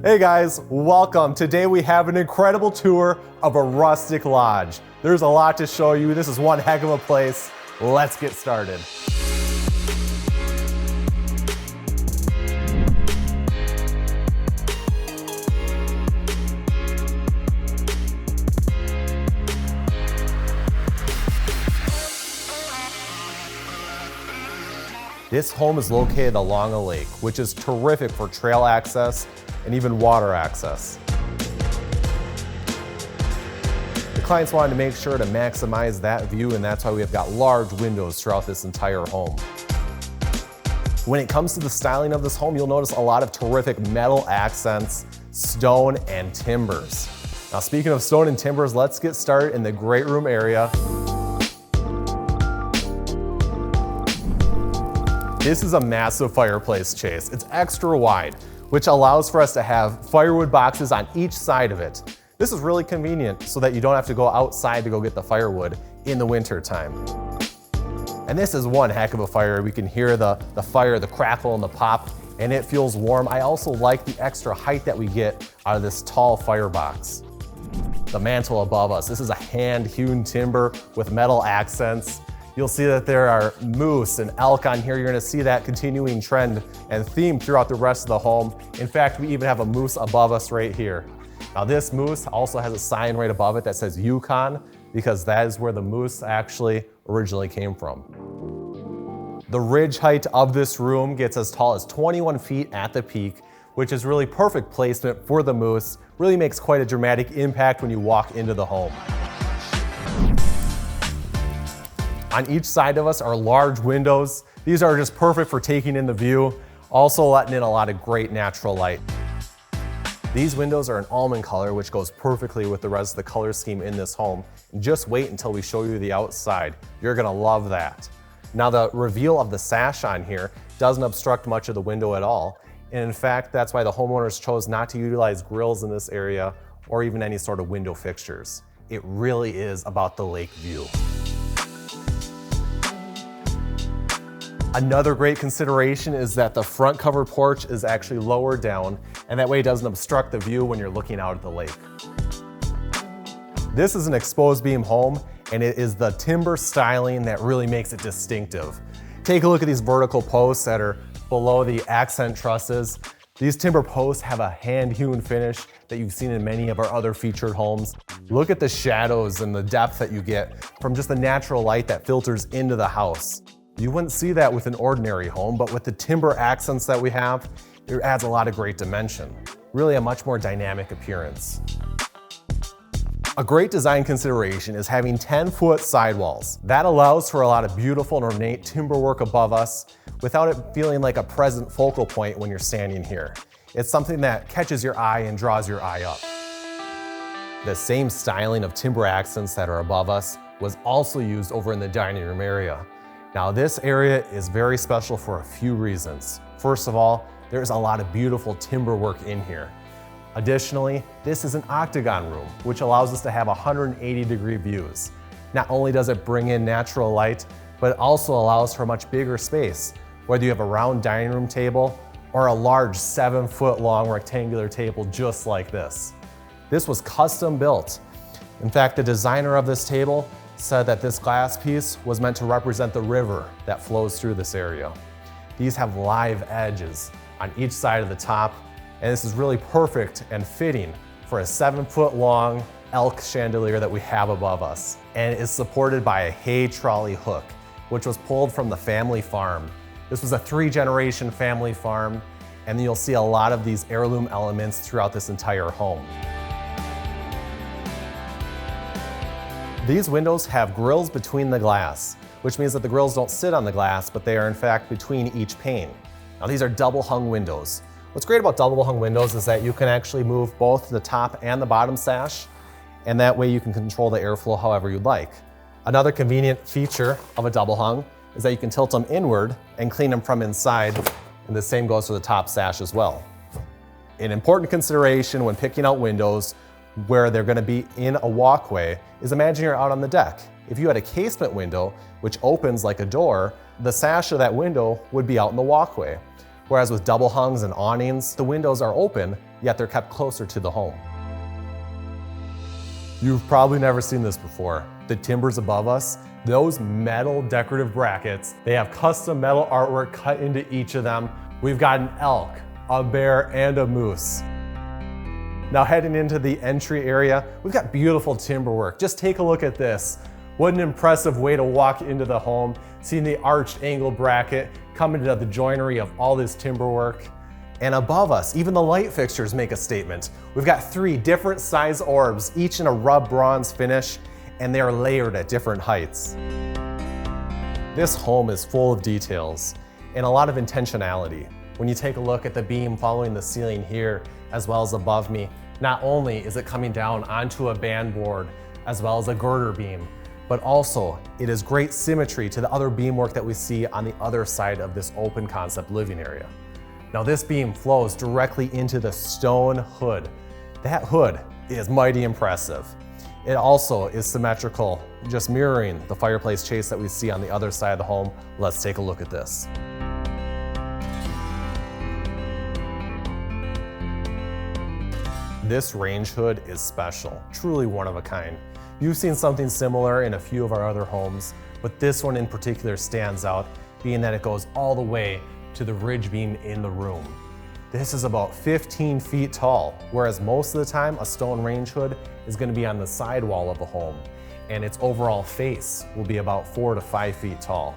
Hey guys, welcome. Today we have an incredible tour of a rustic lodge. There's a lot to show you. This is one heck of a place. Let's get started. This home is located along a lake, which is terrific for trail access and even water access. The clients wanted to make sure to maximize that view, and that's why we have got large windows throughout this entire home. When it comes to the styling of this home, you'll notice a lot of terrific metal accents, stone, and timbers. Now, speaking of stone and timbers, let's get started in the great room area. This is a massive fireplace, Chase. It's extra wide, which allows for us to have firewood boxes on each side of it. This is really convenient so that you don't have to go outside to go get the firewood in the winter time. And this is one heck of a fire. We can hear the fire, the crackle and the pop, and it feels warm. I also like the extra height that we get out of this tall firebox. The mantle above us, this is a hand-hewn timber with metal accents. You'll see that there are moose and elk on here. You're gonna see that continuing trend and theme throughout the rest of the home. In fact, we even have a moose above us right here. Now this moose also has a sign right above it that says Yukon, because that is where the moose actually originally came from. The ridge height of this room gets as tall as 21 feet at the peak, which is really perfect placement for the moose. Really makes quite a dramatic impact when you walk into the home. On each side of us are large windows. These are just perfect for taking in the view, also letting in a lot of great natural light. These windows are an almond color, which goes perfectly with the rest of the color scheme in this home. And just wait until we show you the outside. You're gonna love that. Now the reveal of the sash on here doesn't obstruct much of the window at all. And in fact, that's why the homeowners chose not to utilize grills in this area or even any sort of window fixtures. It really is about the lake view. Another great consideration is that the front covered porch is actually lower down, and that way it doesn't obstruct the view when you're looking out at the lake. This is an exposed beam home, and it is the timber styling that really makes it distinctive. Take a look at these vertical posts that are below the accent trusses. These timber posts have a hand-hewn finish that you've seen in many of our other featured homes. Look at the shadows and the depth that you get from just the natural light that filters into the house. You wouldn't see that with an ordinary home, but with the timber accents that we have, it adds a lot of great dimension. Really a much more dynamic appearance. A great design consideration is having 10-foot sidewalls. That allows for a lot of beautiful and ornate timber work above us without it feeling like a present focal point when you're standing here. It's something that catches your eye and draws your eye up. The same styling of timber accents that are above us was also used over in the dining room area. Now this area is very special for a few reasons. First of all, there's a lot of beautiful timber work in here. Additionally, this is an octagon room, which allows us to have 180-degree views. Not only does it bring in natural light, but it also allows for a much bigger space, whether you have a round dining room table or a large 7-foot-long rectangular table just like this. This was custom built. In fact, the designer of this table said that this glass piece was meant to represent the river that flows through this area. These have live edges on each side of the top, and this is really perfect and fitting for a 7-foot-long elk chandelier that we have above us. And it is supported by a hay trolley hook, which was pulled from the family farm. This was a 3-generation family farm, and you'll see a lot of these heirloom elements throughout this entire home. These windows have grills between the glass, which means that the grills don't sit on the glass, but they are in fact between each pane. Now these are double hung windows. What's great about double hung windows is that you can actually move both the top and the bottom sash, and that way you can control the airflow however you'd like. Another convenient feature of a double hung is that you can tilt them inward and clean them from inside, and the same goes for the top sash as well. An important consideration when picking out windows where they're gonna be in a walkway is imagine you're out on the deck. If you had a casement window, which opens like a door, the sash of that window would be out in the walkway. Whereas with double hungs and awnings, the windows are open, yet they're kept closer to the home. You've probably never seen this before. The timbers above us, those metal decorative brackets, they have custom metal artwork cut into each of them. We've got an elk, a bear, and a moose. Now heading into the entry area, we've got beautiful timber work. Just take a look at this. What an impressive way to walk into the home, seeing the arched angle bracket coming into the joinery of all this timber work. And above us, even the light fixtures make a statement. We've got 3 different size orbs, each in a rubbed bronze finish, and they are layered at different heights. This home is full of details and a lot of intentionality. When you take a look at the beam following the ceiling here, as well as above me, not only is it coming down onto a band board, as well as a girder beam, but also it is great symmetry to the other beamwork that we see on the other side of this open concept living area. Now this beam flows directly into the stone hood. That hood is mighty impressive. It also is symmetrical, just mirroring the fireplace chase that we see on the other side of the home. Let's take a look at this. This range hood is special, truly one of a kind. You've seen something similar in a few of our other homes, but this one in particular stands out, being that it goes all the way to the ridge beam in the room. This is about 15 feet tall, whereas most of the time a stone range hood is going to be on the side wall of the home, and its overall face will be about 4 to 5 feet tall.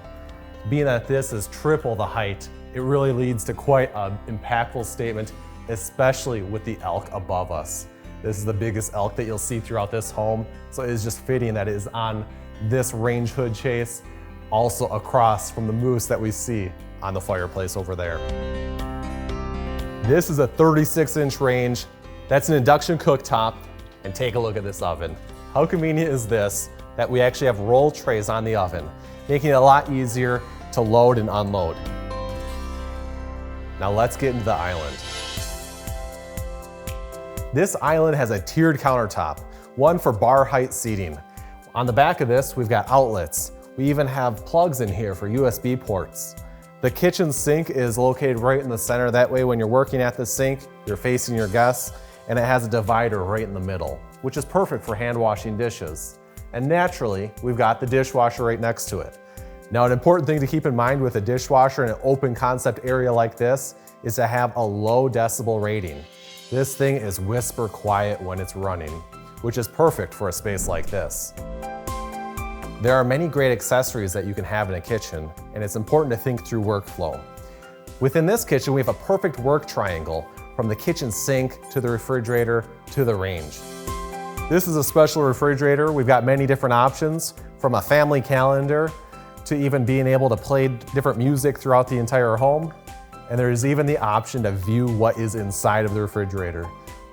Being that this is triple the height, it really leads to quite an impactful statement, especially with the elk above us. This is the biggest elk that you'll see throughout this home, so it is just fitting that it is on this range hood chase, also across from the moose that we see on the fireplace over there. This is a 36-inch range. That's an induction cooktop, and take a look at this oven. How convenient is this that we actually have roll trays on the oven, making it a lot easier to load and unload. Now let's get into the island. This island has a tiered countertop, one for bar height seating. On the back of this, we've got outlets. We even have plugs in here for USB ports. The kitchen sink is located right in the center. That way when you're working at the sink, you're facing your guests, and it has a divider right in the middle, which is perfect for hand washing dishes. And naturally, we've got the dishwasher right next to it. Now, an important thing to keep in mind with a dishwasher in an open concept area like this is to have a low decibel rating. This thing is whisper quiet when it's running, which is perfect for a space like this. There are many great accessories that you can have in a kitchen, and it's important to think through workflow. Within this kitchen, we have a perfect work triangle from the kitchen sink to the refrigerator to the range. This is a special refrigerator. We've got many different options, from a family calendar to even being able to play different music throughout the entire home. And there's even the option to view what is inside of the refrigerator.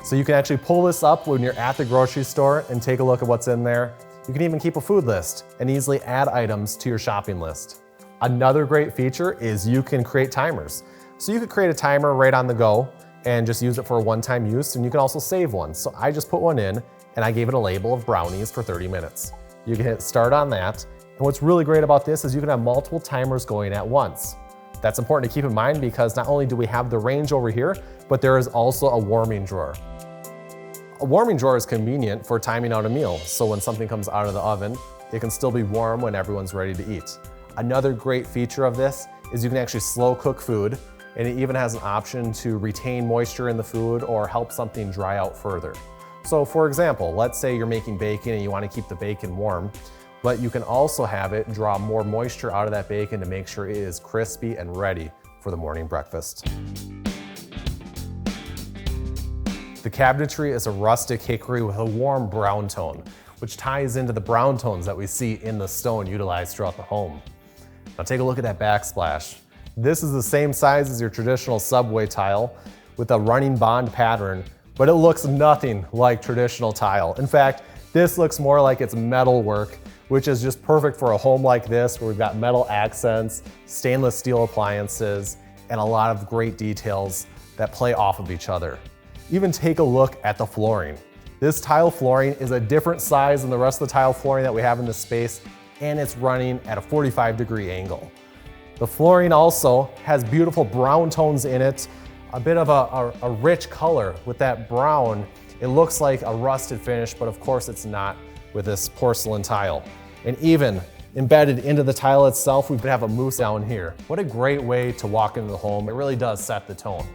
So you can actually pull this up when you're at the grocery store and take a look at what's in there. You can even keep a food list and easily add items to your shopping list. Another great feature is you can create timers. So you could create a timer right on the go and just use it for a one-time use, and you can also save one. So I just put one in and I gave it a label of brownies for 30 minutes. You can hit start on that. And what's really great about this is you can have multiple timers going at once. That's important to keep in mind because not only do we have the range over here, but there is also a warming drawer. A warming drawer is convenient for timing out a meal, so when something comes out of the oven, it can still be warm when everyone's ready to eat. Another great feature of this is you can actually slow cook food, and it even has an option to retain moisture in the food or help something dry out further. So for example, let's say you're making bacon and you want to keep the bacon warm, but you can also have it draw more moisture out of that bacon to make sure it is crispy and ready for the morning breakfast. The cabinetry is a rustic hickory with a warm brown tone, which ties into the brown tones that we see in the stone utilized throughout the home. Now take a look at that backsplash. This is the same size as your traditional subway tile with a running bond pattern, but it looks nothing like traditional tile. In fact, this looks more like it's metal work, which is just perfect for a home like this where we've got metal accents, stainless steel appliances, and a lot of great details that play off of each other. Even take a look at the flooring. This tile flooring is a different size than the rest of the tile flooring that we have in this space, and it's running at a 45-degree angle. The flooring also has beautiful brown tones in it, a bit of a rich color with that brown. It looks like a rusted finish, but of course it's not with this porcelain tile. And even embedded into the tile itself, we have a moose down here. What a great way to walk into the home. It really does set the tone.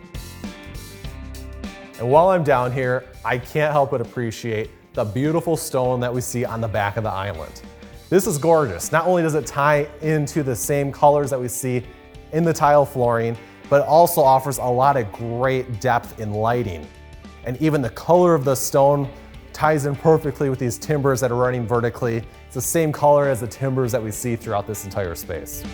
And while I'm down here, I can't help but appreciate the beautiful stone that we see on the back of the island. This is gorgeous. Not only does it tie into the same colors that we see in the tile flooring, but it also offers a lot of great depth in lighting. And even the color of the stone ties in perfectly with these timbers that are running vertically. It's the same color as the timbers that we see throughout this entire space.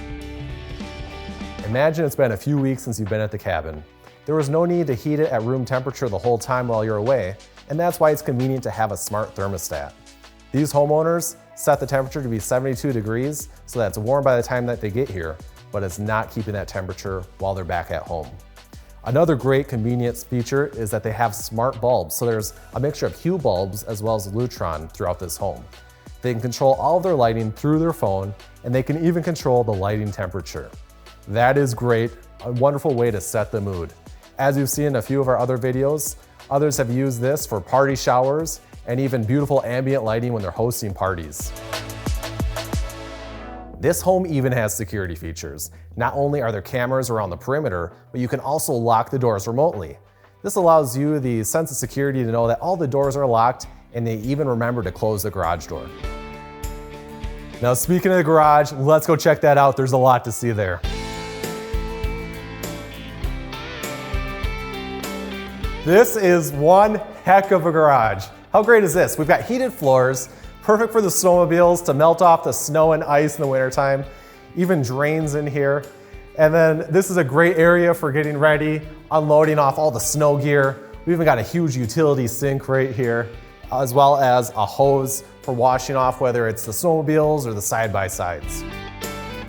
Imagine it's been a few weeks since you've been at the cabin. There was no need to heat it at room temperature the whole time while you're away, and that's why it's convenient to have a smart thermostat. These homeowners set the temperature to be 72 degrees, so that it's warm by the time that they get here, but it's not keeping that temperature while they're back at home. Another great convenience feature is that they have smart bulbs, so there's a mixture of Hue bulbs as well as Lutron throughout this home. They can control all of their lighting through their phone, and they can even control the lighting temperature. That is great, a wonderful way to set the mood. As you've seen in a few of our other videos, others have used this for party showers and even beautiful ambient lighting when they're hosting parties. This home even has security features. Not only are there cameras around the perimeter, but you can also lock the doors remotely. This allows you the sense of security to know that all the doors are locked, and they even remember to close the garage door. Now, speaking of the garage, let's go check that out. There's a lot to see there. This is one heck of a garage. How great is this? We've got heated floors, perfect for the snowmobiles to melt off the snow and ice in the wintertime. Even drains in here. And then this is a great area for getting ready, unloading off all the snow gear. We even got a huge utility sink right here, as well as a hose for washing off whether it's the snowmobiles or the side-by-sides.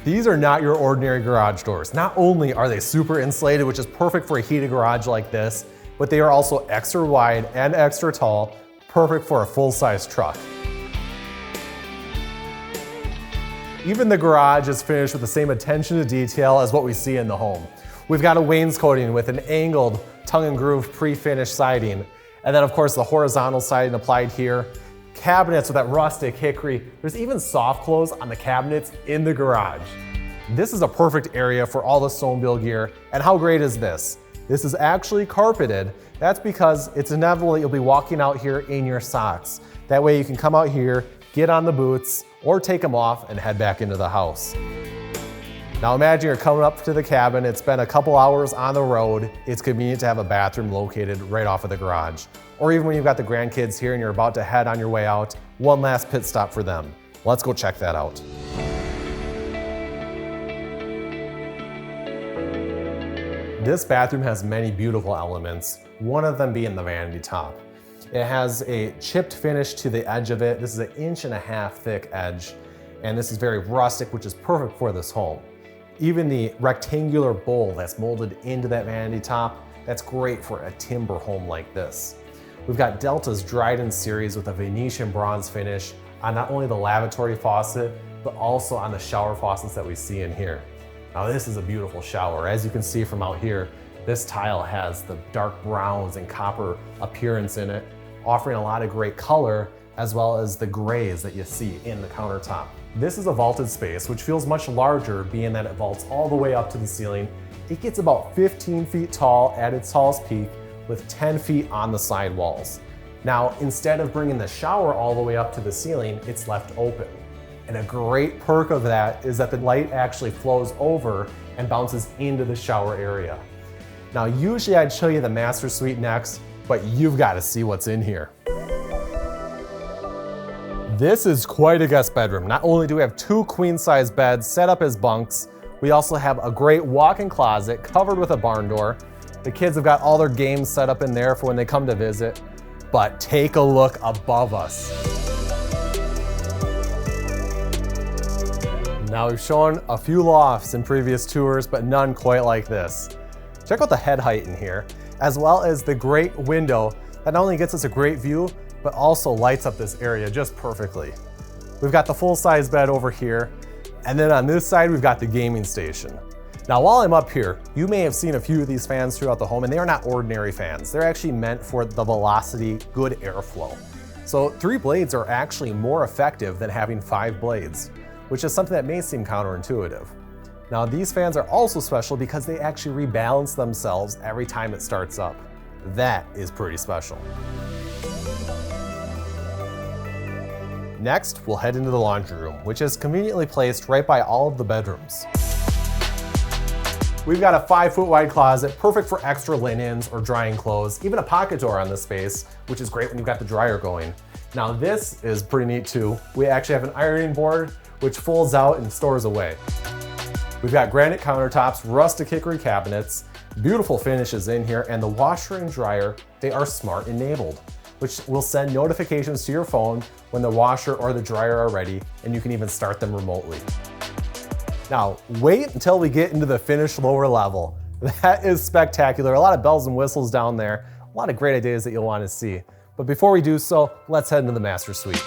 These are not your ordinary garage doors. Not only are they super insulated, which is perfect for a heated garage like this, but they are also extra wide and extra tall, perfect for a full-size truck. Even the garage is finished with the same attention to detail as what we see in the home. We've got a wainscoting with an angled tongue and groove pre-finished siding. And then of course the horizontal siding applied here. Cabinets with that rustic hickory. There's even soft close on the cabinets in the garage. This is a perfect area for all the snowmobile gear. And how great is this? This is actually carpeted. That's because it's inevitable you'll be walking out here in your socks. That way you can come out here, get on the boots, or take them off and head back into the house. Now imagine you're coming up to the cabin, it's been a couple hours on the road, it's convenient to have a bathroom located right off of the garage. Or even when you've got the grandkids here and you're about to head on your way out, one last pit stop for them. Let's go check that out. This bathroom has many beautiful elements, one of them being the vanity top. It has a chipped finish to the edge of it. This is an 1.5 inch thick edge, and this is very rustic, which is perfect for this home. Even the rectangular bowl that's molded into that vanity top, that's great for a timber home like this. We've got Delta's Dryden series with a Venetian bronze finish on not only the lavatory faucet, but also on the shower faucets that we see in here. Now this is a beautiful shower. As you can see from out here, this tile has the dark browns and copper appearance in it, offering a lot of great color, as well as the grays that you see in the countertop. This is a vaulted space, which feels much larger, being that it vaults all the way up to the ceiling. It gets about 15 feet tall at its tallest peak, with 10 feet on the side walls. Now, instead of bringing the shower all the way up to the ceiling, it's left open. And a great perk of that is that the light actually flows over and bounces into the shower area. Now, usually I'd show you the master suite next, but you've got to see what's in here. This is quite a guest bedroom. Not only do we have 2 queen-size beds set up as bunks, we also have a great walk-in closet covered with a barn door. The kids have got all their games set up in there for when they come to visit. But take a look above us. Now, we've shown a few lofts in previous tours, but none quite like this. Check out the head height in here, as well as the great window that not only gets us a great view, but also lights up this area just perfectly. We've got the full-size bed over here, and then on this side, we've got the gaming station. Now, while I'm up here, you may have seen a few of these fans throughout the home, and they are not ordinary fans. They're actually meant for the velocity, good airflow. So 3 blades are actually more effective than having 5 blades, which is something that may seem counterintuitive. Now, these fans are also special because they actually rebalance themselves every time it starts up. That is pretty special. Next, we'll head into the laundry room, which is conveniently placed right by all of the bedrooms. We've got a 5-foot wide closet, perfect for extra linens or drying clothes, even a pocket door on this space, which is great when you've got the dryer going. Now this is pretty neat too. We actually have an ironing board, which folds out and stores away. We've got granite countertops, rustic hickory cabinets, beautiful finishes in here, and the washer and dryer, they are smart enabled, which will send notifications to your phone when the washer or the dryer are ready, and you can even start them remotely. Now, wait until we get into the finished lower level. That is spectacular. A lot of bells and whistles down there. A lot of great ideas that you'll want to see. But before we do so, let's head into the master suite.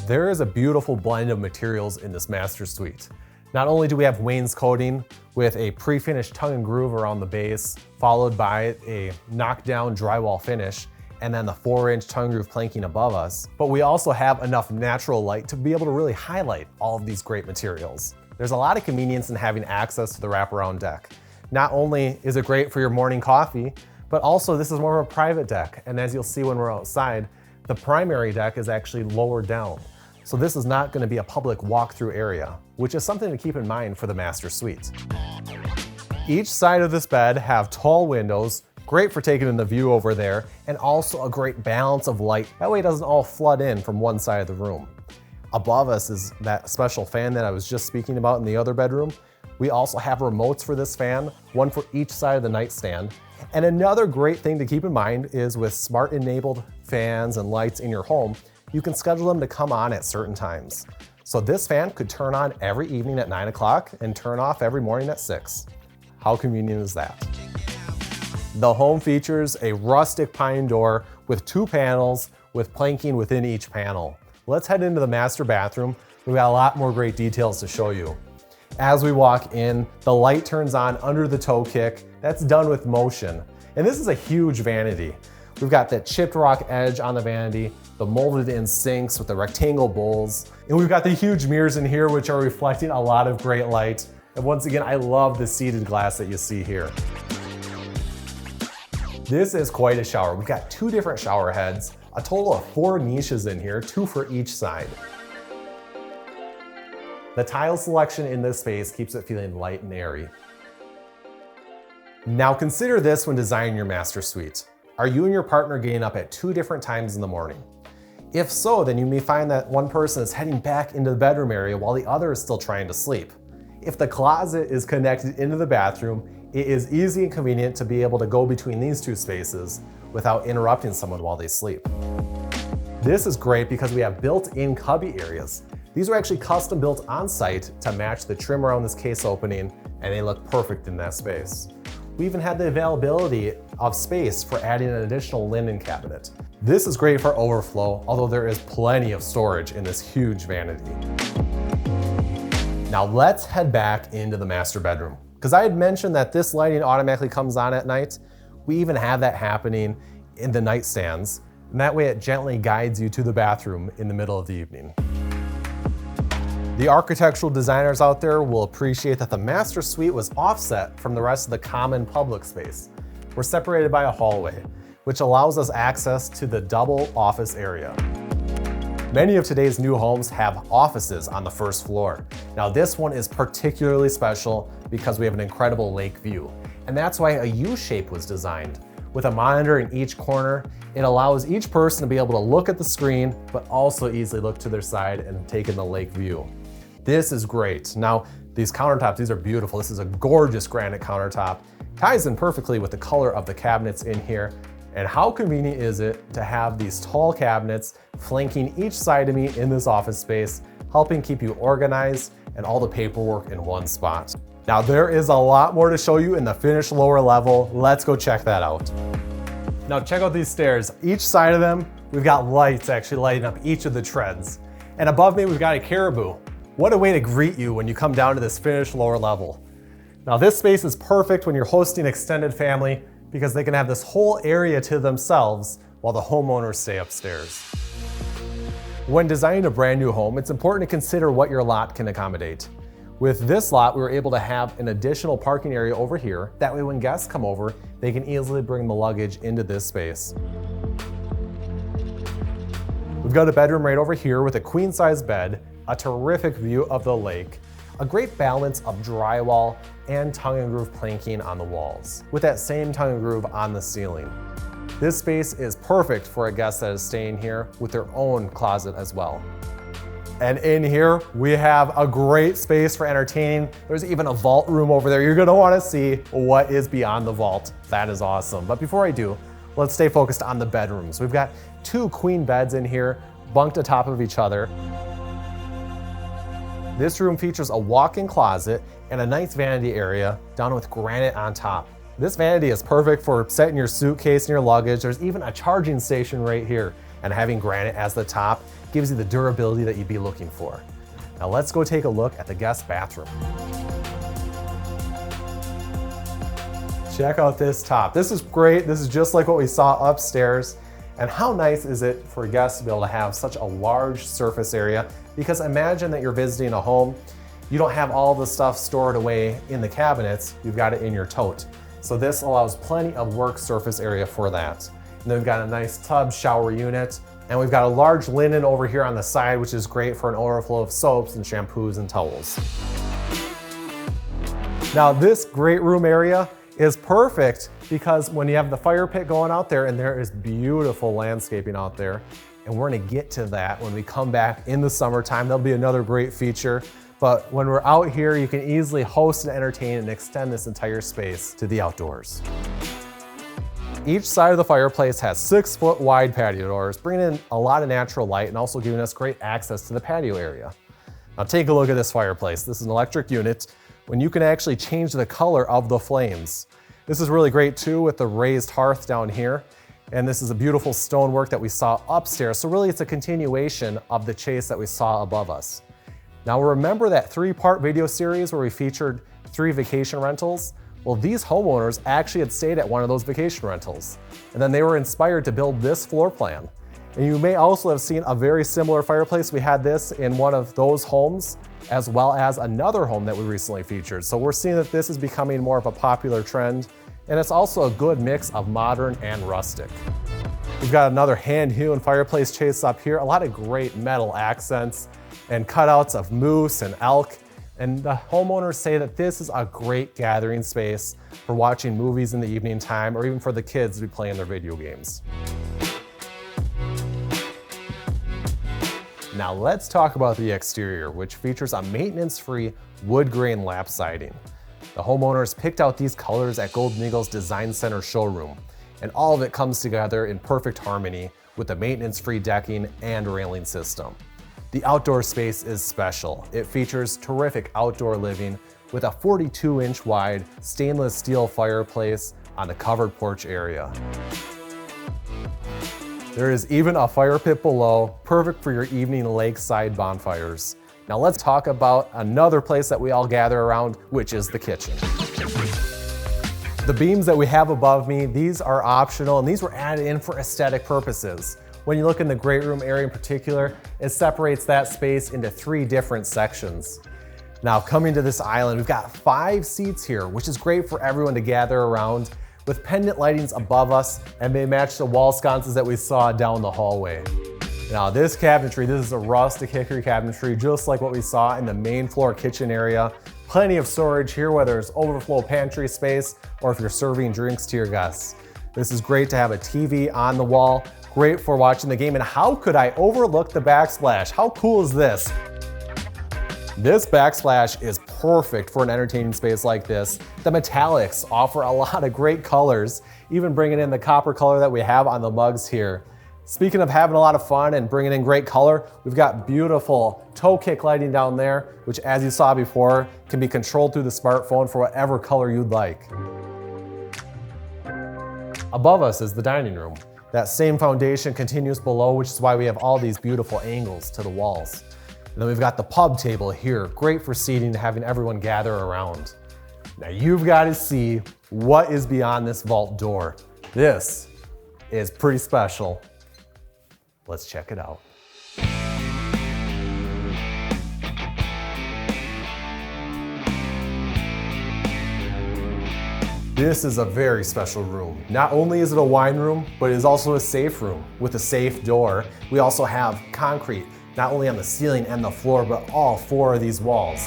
There is a beautiful blend of materials in this master suite. Not only do we have wainscoting with a pre-finished tongue and groove around the base, followed by a knockdown drywall finish, and then the 4-inch tongue groove planking above us, but we also have enough natural light to be able to really highlight all of these great materials. There's a lot of convenience in having access to the wraparound deck. Not only is it great for your morning coffee, but also this is more of a private deck. And as you'll see when we're outside, the primary deck is actually lower down. So this is not going to be a public walk-through area, which is something to keep in mind for the master suite. Each side of this bed have tall windows, great for taking in the view over there, and also a great balance of light. That way it doesn't all flood in from one side of the room. Above us is that special fan that I was just speaking about in the other bedroom. We also have remotes for this fan, one for each side of the nightstand. And another great thing to keep in mind is with smart enabled fans and lights in your home, you can schedule them to come on at certain times. So this fan could turn on every evening at 9 o'clock and turn off every morning at 6. How convenient is that? The home features a rustic pine door with 2 panels with planking within each panel. Let's head into the master bathroom. We've got a lot more great details to show you. As we walk in, the light turns on under the toe kick. That's done with motion. And this is a huge vanity. We've got that chipped rock edge on the vanity, the molded in sinks with the rectangle bowls. And we've got the huge mirrors in here, which are reflecting a lot of great light. And once again, I love the seated glass that you see here. This is quite a shower. We've got 2 different shower heads, a total of 4 niches in here, 2 for each side. The tile selection in this space keeps it feeling light and airy. Now consider this when designing your master suite. Are you and your partner getting up at 2 different times in the morning? If so, then you may find that one person is heading back into the bedroom area while the other is still trying to sleep. If the closet is connected into the bathroom, it is easy and convenient to be able to go between these 2 spaces without interrupting someone while they sleep. This is great because we have built-in cubby areas. These are actually custom built on site to match the trim around this case opening, and they look perfect in that space. We even had the availability of space for adding an additional linen cabinet. This is great for overflow, although there is plenty of storage in this huge vanity. Now let's head back into the master bedroom. Because I had mentioned that this lighting automatically comes on at night. We even have that happening in the nightstands, and that way it gently guides you to the bathroom in the middle of the evening. The architectural designers out there will appreciate that the master suite was offset from the rest of the common public space. We're separated by a hallway, which allows us access to the double office area. Many of today's new homes have offices on the first floor. Now this one is particularly special because we have an incredible lake view. And that's why a U-shape was designed. With a monitor in each corner, it allows each person to be able to look at the screen, but also easily look to their side and take in the lake view. This is great. Now, these countertops, these are beautiful. This is a gorgeous granite countertop. Ties in perfectly with the color of the cabinets in here. And how convenient is it to have these tall cabinets flanking each side of me in this office space, helping keep you organized and all the paperwork in one spot. Now there is a lot more to show you in the finished lower level. Let's go check that out. Now check out these stairs. Each side of them, we've got lights actually lighting up each of the treads. And above me, we've got a caribou. What a way to greet you when you come down to this finished lower level. Now this space is perfect when you're hosting extended family because they can have this whole area to themselves while the homeowners stay upstairs. When designing a brand new home, it's important to consider what your lot can accommodate. With this lot, we were able to have an additional parking area over here. That way when guests come over, they can easily bring the luggage into this space. We've got a bedroom right over here with a queen size bed, a terrific view of the lake, a great balance of drywall and tongue and groove planking on the walls, with that same tongue and groove on the ceiling. This space is perfect for a guest that is staying here with their own closet as well. And in here, we have a great space for entertaining. There's even a vault room over there. You're gonna wanna see what is beyond the vault. That is awesome. But before I do, let's stay focused on the bedrooms. We've got 2 queen beds in here, bunked atop of each other. This room features a walk-in closet and a nice vanity area done with granite on top. This vanity is perfect for setting your suitcase and your luggage. There's even a charging station right here, and having granite as the top gives you the durability that you'd be looking for. Now let's go take a look at the guest bathroom. Check out this top. This is great. This is just like what we saw upstairs. And how nice is it for guests to be able to have such a large surface area? Because imagine that you're visiting a home, you don't have all the stuff stored away in the cabinets, you've got it in your tote. So this allows plenty of work surface area for that. And then we've got a nice tub shower unit, and we've got a large linen over here on the side, which is great for an overflow of soaps and shampoos and towels. Now this great room area is perfect because when you have the fire pit going out there, and there is beautiful landscaping out there, and we're gonna get to that when we come back in the summertime. That'll be another great feature. But when we're out here, you can easily host and entertain and extend this entire space to the outdoors. Each side of the fireplace has 6-foot wide patio doors, bringing in a lot of natural light and also giving us great access to the patio area. Now take a look at this fireplace. This is an electric unit when you can actually change the color of the flames. This is really great too with the raised hearth down here. And this is a beautiful stonework that we saw upstairs. So really it's a continuation of the chase that we saw above us. Now remember that 3-part video series where we featured 3 vacation rentals? Well, these homeowners actually had stayed at one of those vacation rentals. And then they were inspired to build this floor plan. And you may also have seen a very similar fireplace. We had this in one of those homes, as well as another home that we recently featured. So we're seeing that this is becoming more of a popular trend. And it's also a good mix of modern and rustic. We've got another hand-hewn fireplace chase up here, a lot of great metal accents and cutouts of moose and elk. And the homeowners say that this is a great gathering space for watching movies in the evening time, or even for the kids to be playing their video games. Now let's talk about the exterior, which features a maintenance-free wood grain lap siding. The homeowners picked out these colors at Golden Eagle's Design Center showroom, and all of it comes together in perfect harmony with the maintenance-free decking and railing system. The outdoor space is special. It features terrific outdoor living with a 42-inch wide stainless steel fireplace on the covered porch area. There is even a fire pit below, perfect for your evening lakeside bonfires. Now let's talk about another place that we all gather around, which is the kitchen. The beams that we have above me, these are optional, and these were added in for aesthetic purposes. When you look in the great room area in particular, it separates that space into 3 different sections. Now coming to this island, we've got 5 seats here, which is great for everyone to gather around, with pendant lightings above us, and they match the wall sconces that we saw down the hallway. Now this cabinetry, this is a rustic hickory cabinetry, just like what we saw in the main floor kitchen area. Plenty of storage here, whether it's overflow pantry space or if you're serving drinks to your guests. This is great to have a TV on the wall, great for watching the game. And how could I overlook the backsplash? How cool is this? This backsplash is perfect for an entertaining space like this. The metallics offer a lot of great colors, even bringing in the copper color that we have on the mugs here. Speaking of having a lot of fun and bringing in great color, we've got beautiful toe kick lighting down there, which as you saw before, can be controlled through the smartphone for whatever color you'd like. Above us is the dining room. That same foundation continues below, which is why we have all these beautiful angles to the walls. And then we've got the pub table here, great for seating and having everyone gather around. Now you've got to see what is beyond this vault door. This is pretty special. Let's check it out. This is a very special room. Not only is it a wine room, but it is also a safe room with a safe door. We also have concrete, not only on the ceiling and the floor, but all 4 of these walls.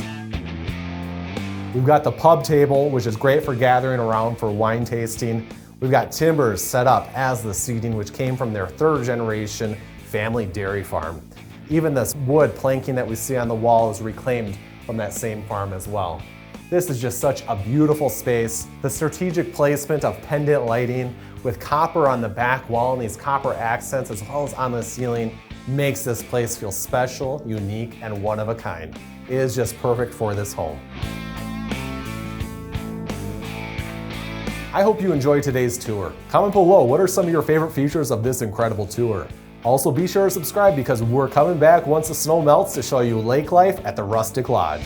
We've got the pub table, which is great for gathering around for wine tasting. We've got timbers set up as the seating, which came from their 3rd generation family dairy farm. Even this wood planking that we see on the wall is reclaimed from that same farm as well. This is just such a beautiful space. The strategic placement of pendant lighting with copper on the back wall and these copper accents as well as on the ceiling makes this place feel special, unique, and one of a kind. It is just perfect for this home. I hope you enjoyed today's tour. Comment below, what are some of your favorite features of this incredible tour? Also be sure to subscribe because we're coming back once the snow melts to show you lake life at the Rustic Lodge.